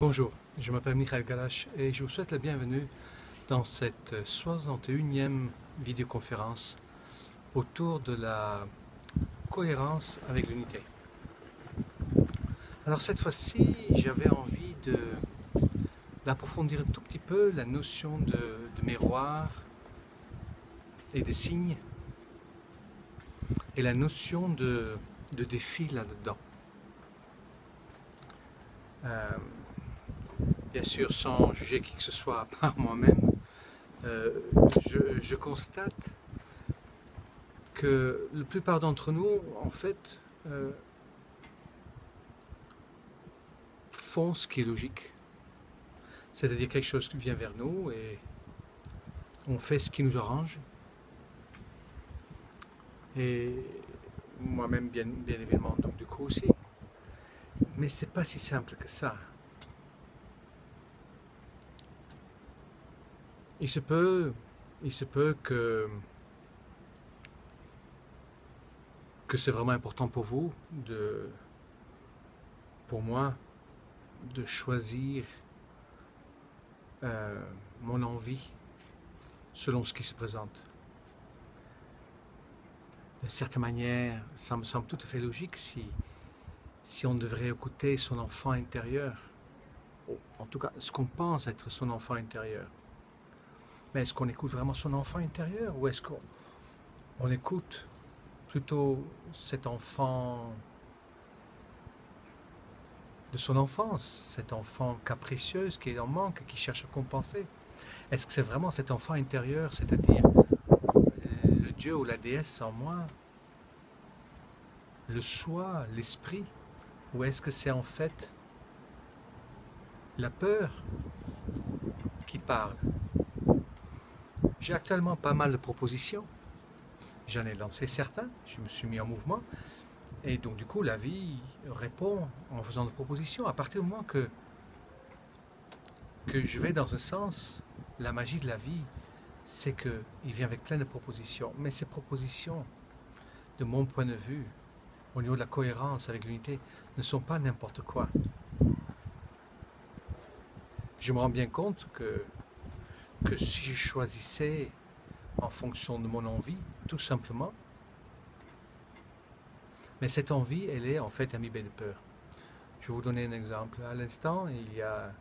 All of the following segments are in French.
Bonjour, je m'appelle Michael Galache et je vous souhaite la bienvenue dans cette 61e vidéoconférence autour de la cohérence avec l'unité. Alors cette fois-ci, j'avais envie d'approfondir un tout petit peu la notion de miroir et de signes et la notion de défi là-dedans. Bien sûr, sans juger qui que ce soit par moi-même, je constate que la plupart d'entre nous, en fait, font ce qui est logique. C'est-à-dire quelque chose qui vient vers nous et on fait ce qui nous arrange. Et moi-même, bien évidemment, donc du coup aussi. Mais c'est pas si simple que ça. Il se peut que c'est vraiment important pour vous, pour moi, de choisir mon envie selon ce qui se présente. De certaine manière, ça me semble tout à fait logique si on devrait écouter son enfant intérieur, en tout cas ce qu'on pense être son enfant intérieur. Mais est-ce qu'on écoute vraiment son enfant intérieur ou est-ce qu'on écoute plutôt cet enfant de son enfance, cet enfant capricieuse qui est en manque, qui cherche à compenser? Est-ce que c'est vraiment cet enfant intérieur, c'est-à-dire le Dieu ou la déesse en moi, le soi, l'esprit, ou est-ce que c'est en fait la peur qui parle? J'ai actuellement pas mal de propositions. J'en ai lancé certains, je me suis mis en mouvement. Et donc du coup, la vie répond en faisant des propositions. À partir du moment que je vais dans un sens, la magie de la vie, c'est qu'il vient avec plein de propositions. Mais ces propositions, de mon point de vue, au niveau de la cohérence avec l'unité, ne sont pas n'importe quoi. Je me rends bien compte que si je choisissais en fonction de mon envie, tout simplement, mais cette envie, elle est en fait imbibée de peur. Je vais vous donner un exemple. À l'instant, il y a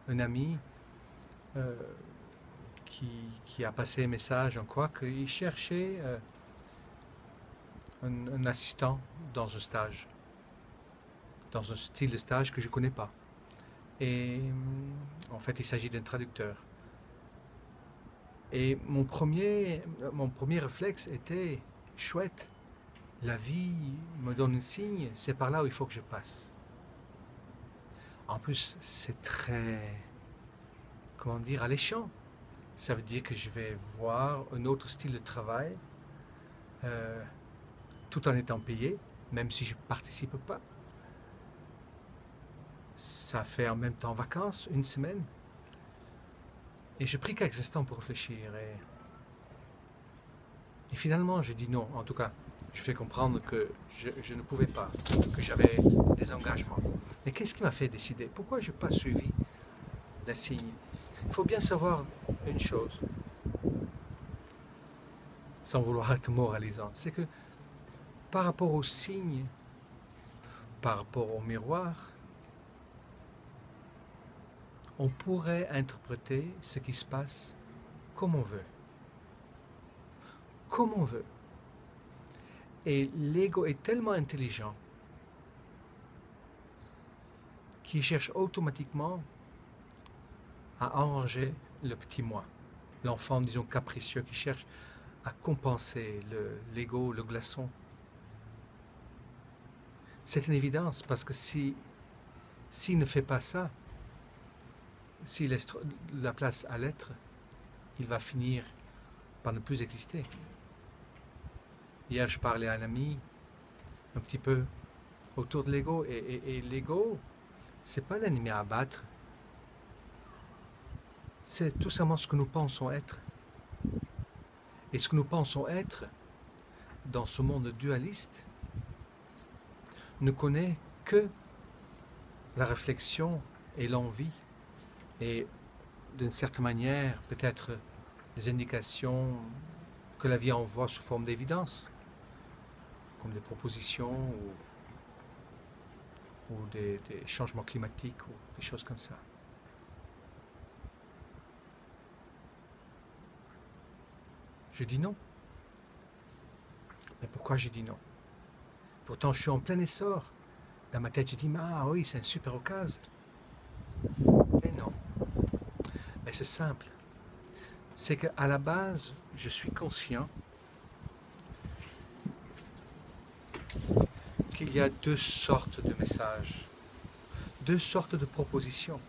un ami euh, qui a passé un message en quoi qu'il cherchait un assistant dans un stage, dans un style de stage que je ne connais pas. Et en fait, il s'agit d'un traducteur. Et mon premier réflexe était chouette. La vie me donne un signe, c'est par là où il faut que je passe. En plus, c'est très, comment dire, alléchant. Ça veut dire que je vais voir un autre style de travail euh, tout en étant payé, même si je ne participe pas. Ça fait en même temps vacances, une semaine. Et j'ai pris quelques instants pour réfléchir. Et finalement, je dis non. En tout cas, je fais comprendre que je ne pouvais pas, que j'avais des engagements. Mais qu'est-ce qui m'a fait décider? Pourquoi je n'ai pas suivi la signe? Il faut bien savoir une chose, sans vouloir être moralisant, c'est que par rapport aux signes, par rapport au miroir, on pourrait interpréter ce qui se passe comme on veut. Comme on veut. Et l'ego est tellement intelligent qu'il cherche automatiquement à arranger le petit moi. L'enfant, disons, capricieux qui cherche à compenser l'ego, le glaçon. C'est une évidence parce que s'il ne fait pas ça, s'il laisse la place à l'être, il va finir par ne plus exister. Hier, je parlais à un ami un petit peu autour de l'ego et l'ego, c'est pas l'ennemi à abattre. C'est tout simplement ce que nous pensons être. Et ce que nous pensons être dans ce monde dualiste ne connaît que la réflexion et l'envie. Et d'une certaine manière, peut-être des indications que la vie envoie sous forme d'évidence, comme des propositions ou des changements climatiques ou des choses comme ça. Je dis non. Mais pourquoi je dis non? Pourtant, je suis en plein essor. Dans ma tête, je dis, ah oui, c'est une super occasion. Mais non. Mais c'est simple. C'est qu'à la base, je suis conscient qu'il y a deux sortes de messages, deux sortes de propositions,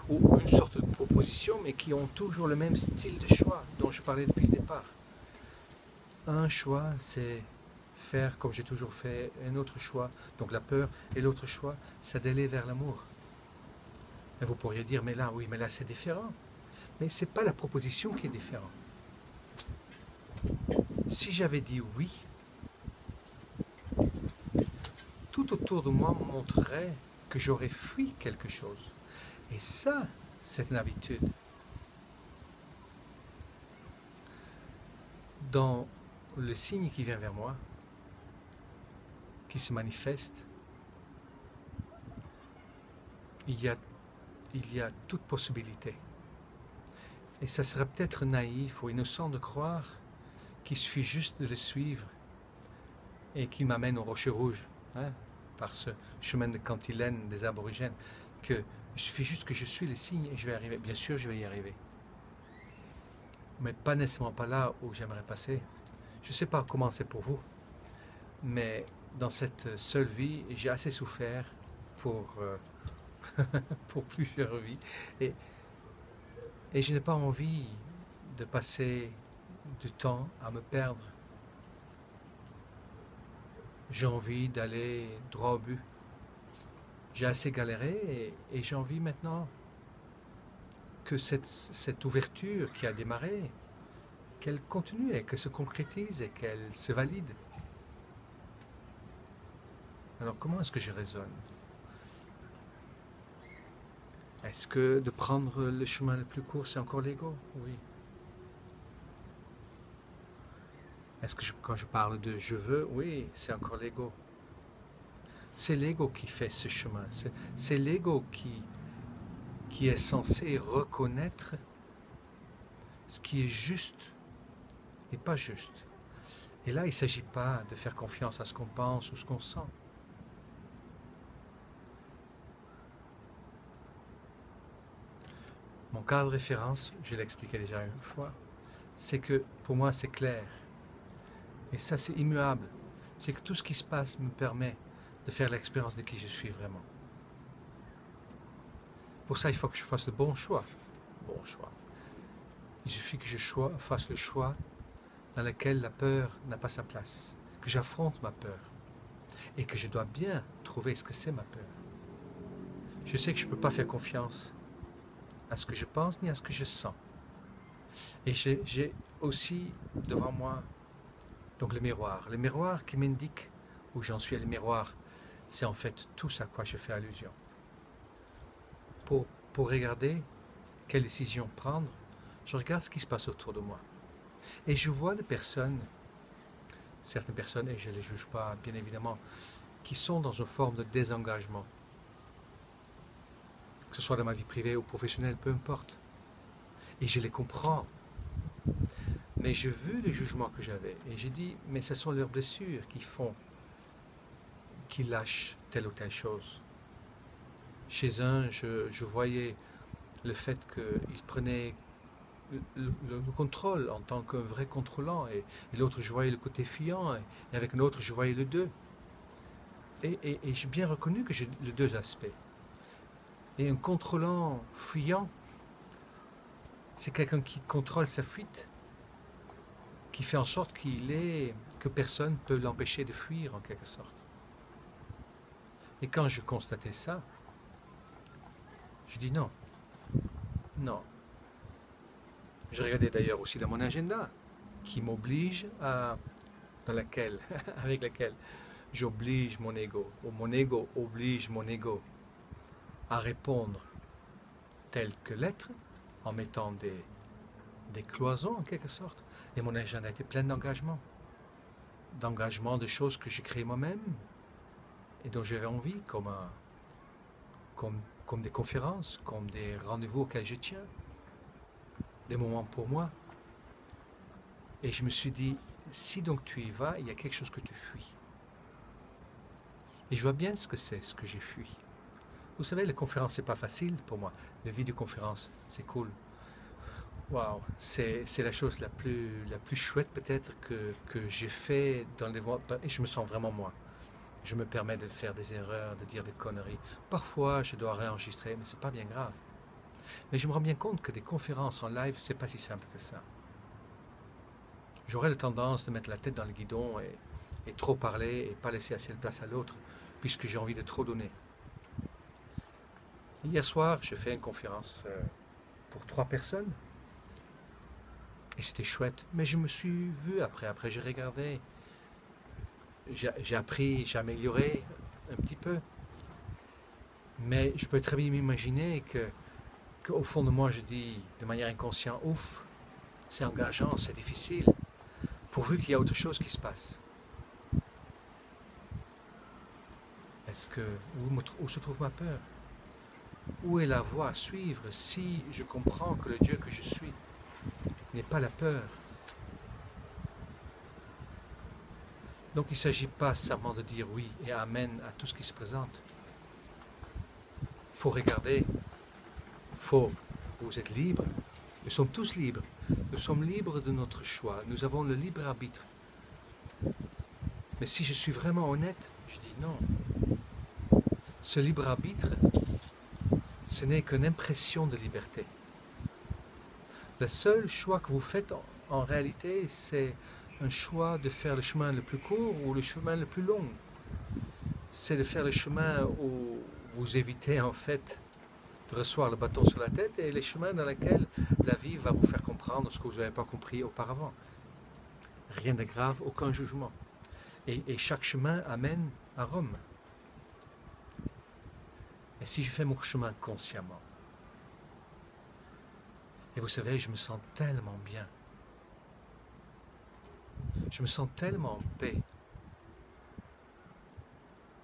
ou une sorte de proposition, mais qui ont toujours le même style de choix dont je parlais depuis le départ. Un choix, c'est faire comme j'ai toujours fait, un autre choix, donc la peur, et l'autre choix, c'est d'aller vers l'amour. Et vous pourriez dire, mais là, oui, mais là c'est différent. Mais ce n'est pas la proposition qui est différente. Si j'avais dit oui, tout autour de moi me montrerait que j'aurais fui quelque chose. Et ça, c'est une habitude. Dans le signe qui vient vers moi, qui se manifeste, il y a toute possibilité. Et ça serait peut-être naïf ou innocent de croire qu'il suffit juste de le suivre et qu'il m'amène au Rocher Rouge, hein, par ce chemin de cantilène des aborigènes, que il suffit juste que je suis les signes et je vais arriver. Bien sûr, je vais y arriver. Mais pas nécessairement pas là où j'aimerais passer. Je ne sais pas comment c'est pour vous, mais dans cette seule vie, j'ai assez souffert pour, pour plusieurs vies. Et je n'ai pas envie de passer du temps à me perdre. J'ai envie d'aller droit au but. J'ai assez galéré et j'ai envie maintenant que cette ouverture qui a démarré, qu'elle continue et qu'elle se concrétise et qu'elle se valide. Alors comment est-ce que je raisonne? Est-ce que de prendre le chemin le plus court, c'est encore l'ego? Oui. Est-ce que quand je parle de je veux, oui, c'est encore l'ego. C'est l'ego qui fait ce chemin. C'est l'ego qui est censé reconnaître ce qui est juste et pas juste. Et là, il ne s'agit pas de faire confiance à ce qu'on pense ou ce qu'on sent. Mon cadre de référence, je l'ai expliqué déjà une fois, c'est que pour moi c'est clair. Et ça c'est immuable. C'est que tout ce qui se passe me permet de faire l'expérience de qui je suis vraiment. Pour ça, il faut que je fasse le bon choix. Bon choix. Il suffit que je fasse le choix dans lequel la peur n'a pas sa place. Que j'affronte ma peur. Et que je dois bien trouver ce que c'est ma peur. Je sais que je ne peux pas faire confiance à ce que je pense ni à ce que je sens. Et j'ai aussi devant moi donc le miroir qui m'indique où j'en suis. Le miroir, c'est en fait tout ce à quoi je fais allusion. Pour regarder quelle décision prendre, je regarde ce qui se passe autour de moi. Et je vois des personnes, certaines personnes, et je ne les juge pas bien évidemment, qui sont dans une forme de désengagement. Que ce soit dans ma vie privée ou professionnelle, peu importe. Et je les comprends. Mais j'ai vu le jugement que j'avais et j'ai dit, mais ce sont leurs blessures qui font qu'ils lâchent telle ou telle chose. Chez un, je voyais le fait qu'il prenait le contrôle en tant qu'un vrai contrôlant et l'autre, je voyais le côté fuyant et avec l'autre, je voyais le deux. Et j'ai bien reconnu que j'ai les deux aspects. Et un contrôlant fuyant, c'est quelqu'un qui contrôle sa fuite, qui fait en sorte que personne ne peut l'empêcher de fuir en quelque sorte. Et quand je constatais ça, je dis non, non. Je regardais d'ailleurs aussi dans mon agenda, qui m'oblige avec laquelle j'oblige mon ego, ou mon ego oblige mon ego. à répondre tel que l'être, en mettant des cloisons en quelque sorte. Et mon agenda était plein d'engagement. D'engagement de choses que j'ai créées moi-même et dont j'avais envie, comme des conférences, comme des rendez-vous auxquels je tiens, des moments pour moi. Et je me suis dit, si donc tu y vas, il y a quelque chose que tu fuis. Et je vois bien ce que c'est, ce que j'ai fui. Vous savez, les conférences, c'est pas facile pour moi. Les vidéoconférences, c'est cool. Waouh, c'est la chose la plus chouette peut-être que j'ai fait dans les voies. Et je me sens vraiment moi. Je me permets de faire des erreurs, de dire des conneries. Parfois, je dois réenregistrer, mais c'est pas bien grave. Mais je me rends bien compte que des conférences en live, c'est pas si simple que ça. J'aurais la tendance de mettre la tête dans le guidon et trop parler et pas laisser assez de place à l'autre, puisque j'ai envie de trop donner. Hier soir, j'ai fait une conférence pour 3 personnes. Et c'était chouette. Mais je me suis vu après. Après, j'ai regardé. J'ai appris, j'ai amélioré un petit peu. Mais je peux très bien m'imaginer qu'au fond de moi, je dis de manière inconsciente, ouf, c'est engageant, c'est difficile, pourvu qu'il y a autre chose qui se passe. Où se trouve ma peur? Où est la voie à suivre si je comprends que le Dieu que je suis n'est pas la peur? Donc il ne s'agit pas seulement de dire oui et amen à tout ce qui se présente. Il faut regarder, vous êtes libre, nous sommes tous libres, nous sommes libres de notre choix, nous avons le libre arbitre. Mais si je suis vraiment honnête, je dis non. Ce libre arbitre, ce n'est qu'une impression de liberté. Le seul choix que vous faites en réalité, c'est un choix de faire le chemin le plus court ou le chemin le plus long. C'est de faire le chemin où vous évitez en fait de recevoir le bâton sur la tête et les chemins dans lesquels la vie va vous faire comprendre ce que vous n'avez pas compris auparavant. Rien de grave, aucun jugement. Et chaque chemin amène à Rome. Et si je fais mon chemin consciemment, et vous savez, je me sens tellement bien. Je me sens tellement en paix.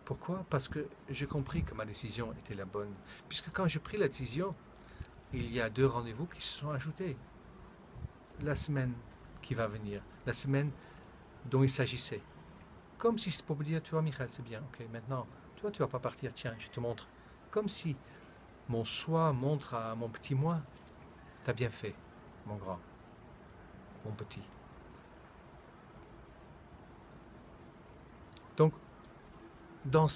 Pourquoi? Parce que j'ai compris que ma décision était la bonne. Puisque quand j'ai pris la décision, il y a 2 rendez-vous qui se sont ajoutés. La semaine qui va venir, la semaine dont il s'agissait. Comme si c'était pour me dire, tu vois Michael, c'est bien, ok, maintenant, toi tu vas pas partir, tiens, je te montre. Comme si mon soi montre à mon petit moi, t'as bien fait, mon grand, mon petit. Donc, dans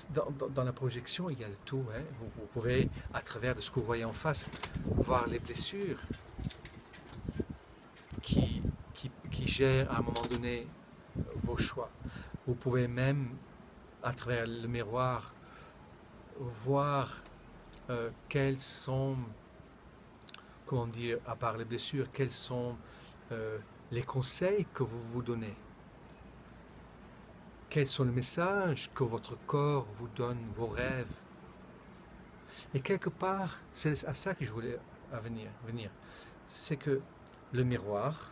la projection, il y a le tout. Hein. Vous pouvez, à travers de ce que vous voyez en face, voir les blessures qui gèrent à un moment donné vos choix. Vous pouvez même, à travers le miroir, voir quels sont, comment dire, à part les blessures, quels sont les conseils que vous vous donnez. Quels sont les messages que votre corps vous donne, vos rêves? Et quelque part, c'est à ça que je voulais venir. C'est que le miroir,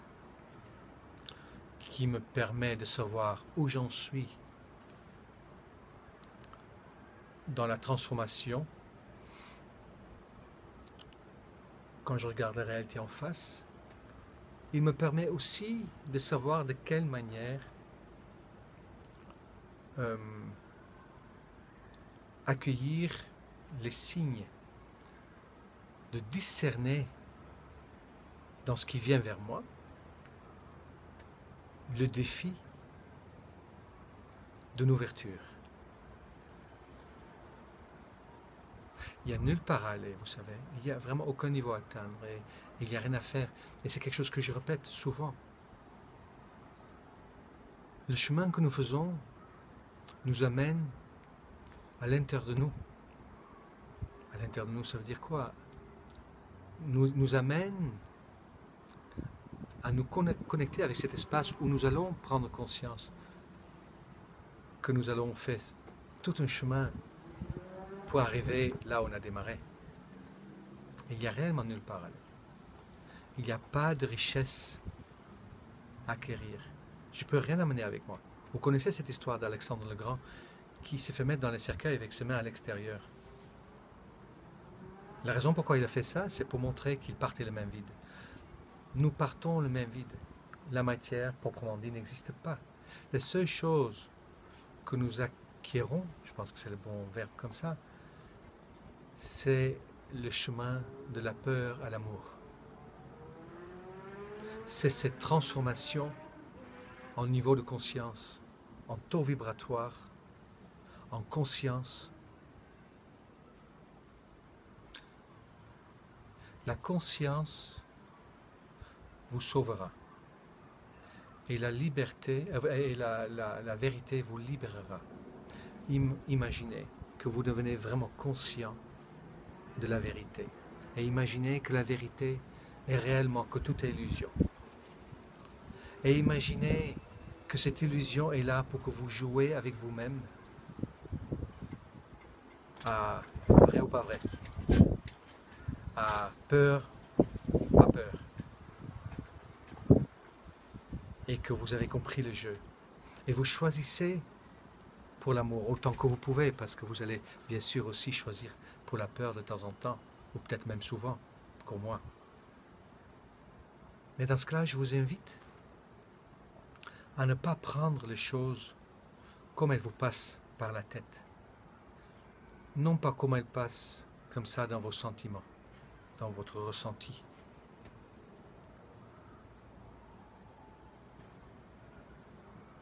qui me permet de savoir où j'en suis dans la transformation, quand je regarde la réalité en face, il me permet aussi de savoir de quelle manière accueillir les signes, de discerner dans ce qui vient vers moi le défi d'une ouverture. Il n'y a nulle part à aller, vous savez. Il n'y a vraiment aucun niveau à atteindre et il n'y a rien à faire. Et c'est quelque chose que je répète souvent. Le chemin que nous faisons nous amène à l'intérieur de nous. À l'intérieur de nous, ça veut dire quoi? Nous amène à nous connecter avec cet espace où nous allons prendre conscience que nous allons faire tout un chemin pour arriver là où on a démarré. Et il n'y a réellement nulle part à aller. Il n'y a pas de richesse à acquérir. Je ne peux rien amener avec moi. Vous connaissez cette histoire d'Alexandre le Grand qui s'est fait mettre dans les cercueils avec ses mains à l'extérieur. La raison pourquoi il a fait ça, c'est pour montrer qu'il partait le même vide. Nous partons le même vide. La matière, proprement dit, n'existe pas. Les seules choses que nous acquérons, je pense que c'est le bon verbe comme ça, c'est le chemin de la peur à l'amour. C'est cette transformation en niveau de conscience, en taux vibratoire, en conscience. La conscience vous sauvera. Et la liberté, et la vérité vous libérera. Imaginez que vous devenez vraiment conscient de la vérité. Et imaginez que la vérité est réellement, que tout est illusion. Et imaginez que cette illusion est là pour que vous jouez avec vous-même. À vrai ou pas vrai. À peur, pas peur. Et que vous avez compris le jeu. Et vous choisissez pour l'amour autant que vous pouvez, parce que vous allez bien sûr aussi choisir pour la peur de temps en temps, ou peut-être même souvent, comme moi. Mais dans ce cas-là, je vous invite à ne pas prendre les choses comme elles vous passent par la tête. Non pas comme elles passent comme ça dans vos sentiments, dans votre ressenti.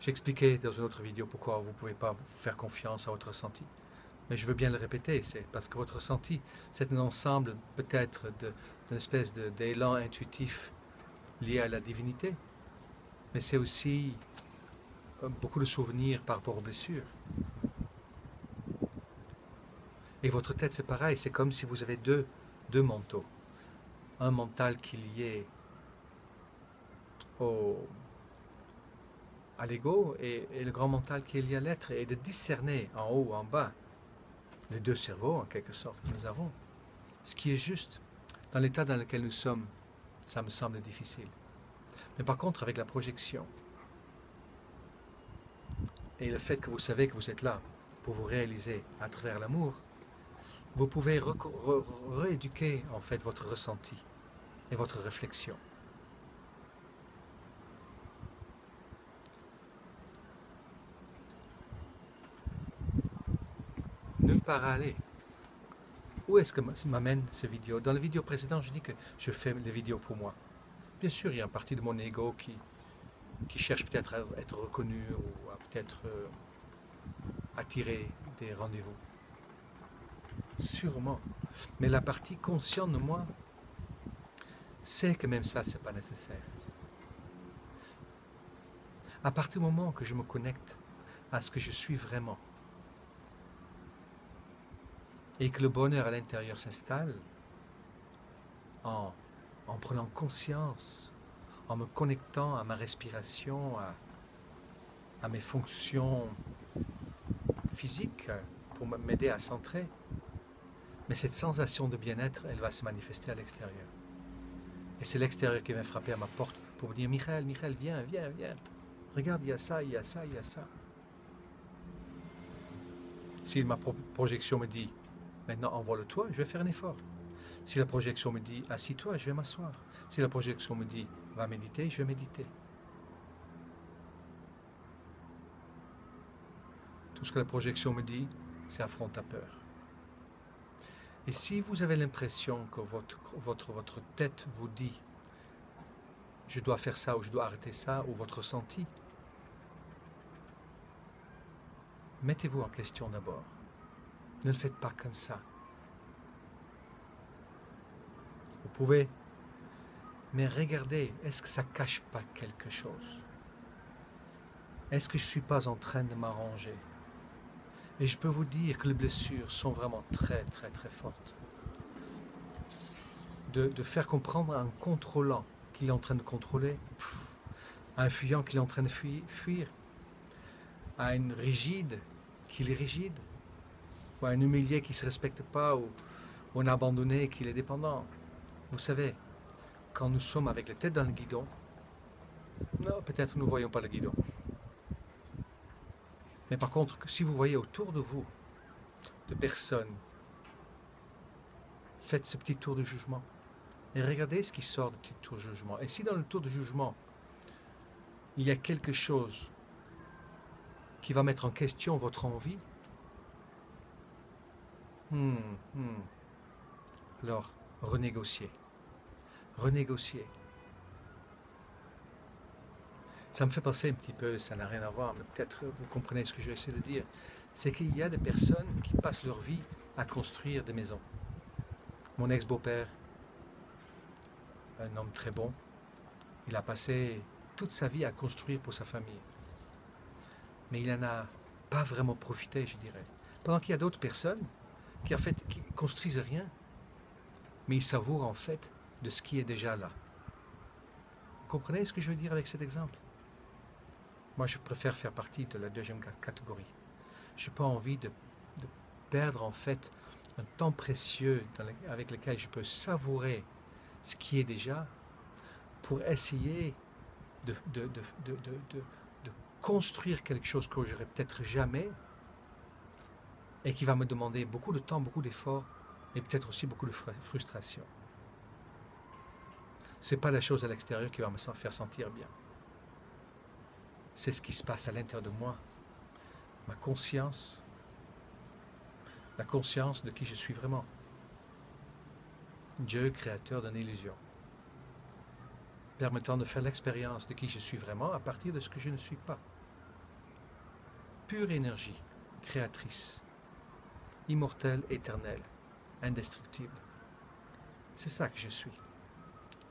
J'expliquais dans une autre vidéo pourquoi vous ne pouvez pas faire confiance à votre ressenti. Mais je veux bien le répéter, c'est parce que votre ressenti, c'est un ensemble peut-être d'une espèce d'élan intuitif lié à la divinité. Mais c'est aussi beaucoup de souvenirs par rapport aux blessures. Et votre tête, c'est pareil, c'est comme si vous avez deux manteaux. Un mental qui est lié à l'ego et le grand mental qui est lié à l'être, et de discerner en haut ou en bas les deux cerveaux, en quelque sorte, que nous avons. Ce qui est juste, dans l'état dans lequel nous sommes, ça me semble difficile. Mais par contre, avec la projection, et le fait que vous savez que vous êtes là pour vous réaliser à travers l'amour, vous pouvez rééduquer en fait votre ressenti et votre réflexion. Nulle part à aller. Où est-ce que m'amène ces vidéos? Dans la vidéo précédente, je dis que je fais les vidéos pour moi. Bien sûr, il y a une partie de mon ego qui cherche peut-être à être reconnu ou à peut-être attirer des rendez-vous. Sûrement. Mais la partie consciente de moi sait que même ça, c'est pas nécessaire. À partir du moment que je me connecte à ce que je suis vraiment, et que le bonheur à l'intérieur s'installe, en prenant conscience, en me connectant à ma respiration, à mes fonctions physiques, pour m'aider à centrer. Mais cette sensation de bien-être, elle va se manifester à l'extérieur. Et c'est l'extérieur qui vient frapper à ma porte pour me dire « Michael, viens. Regarde, il y a ça, il y a ça, il y a ça. » Si ma projection me dit « Maintenant, envole-toi », je vais faire un effort. Si la projection me dit « Assis-toi », je vais m'asseoir. Si la projection me dit « Va méditer », je vais méditer. Tout ce que la projection me dit, c'est affronte ta peur. Et si vous avez l'impression que votre tête vous dit « Je dois faire ça » ou « Je dois arrêter ça » ou votre ressenti, mettez-vous en question d'abord. Ne le faites pas comme ça. Vous pouvez, mais regardez, est-ce que ça ne cache pas quelque chose? Est-ce que je ne suis pas en train de m'arranger? Et je peux vous dire que les blessures sont vraiment très fortes. De faire comprendre à un contrôlant qu'il est en train de contrôler, à un fuyant qu'il est en train de fuir, à une rigide qu'il est rigide, ou un humilié qui ne se respecte pas, ou un abandonné qui est dépendant. Vous savez, quand nous sommes avec la tête dans le guidon, non, peut-être nous ne voyons pas le guidon. Mais par contre, si vous voyez autour de vous de personnes, faites ce petit tour de jugement et regardez ce qui sort du petit tour de jugement. Et si dans le tour de jugement, il y a quelque chose qui va mettre en question votre envie, alors renégociez. Renégociez. Ça me fait penser un petit peu, ça n'a rien à voir, mais peut-être vous comprenez ce que j'essaie de dire. C'est qu'il y a des personnes qui passent leur vie à construire des maisons. Mon ex-beau-père, un homme très bon, il a passé toute sa vie à construire pour sa famille. Mais il n'en a pas vraiment profité, je dirais. Pendant qu'il y a d'autres personnes qui en fait qui construisent rien, mais ils savourent en fait de ce qui est déjà là. Vous comprenez ce que je veux dire avec cet exemple? Moi, je préfère faire partie de la deuxième catégorie. Je n'ai pas envie de perdre en fait un temps précieux avec lequel je peux savourer ce qui est déjà pour essayer de construire quelque chose que j'aurai peut-être jamais et qui va me demander beaucoup de temps, beaucoup d'efforts et peut-être aussi beaucoup de frustration. Ce n'est pas la chose à l'extérieur qui va me faire sentir bien. C'est ce qui se passe à l'intérieur de moi. Ma conscience, la conscience de qui je suis vraiment. Dieu, créateur d'une illusion. Permettant de faire l'expérience de qui je suis vraiment à partir de ce que je ne suis pas. Pure énergie, créatrice, immortelle, éternelle, indestructible. C'est ça que je suis.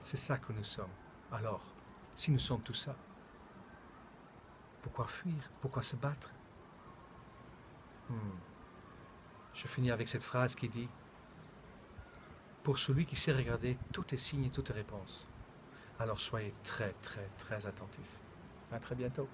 C'est ça que nous sommes. Alors, si nous sommes tout ça, pourquoi fuir? Pourquoi se battre? Je finis avec cette phrase qui dit: pour celui qui sait regarder, tout est signe et toute est réponse. Alors soyez très, très, très attentifs. À très bientôt.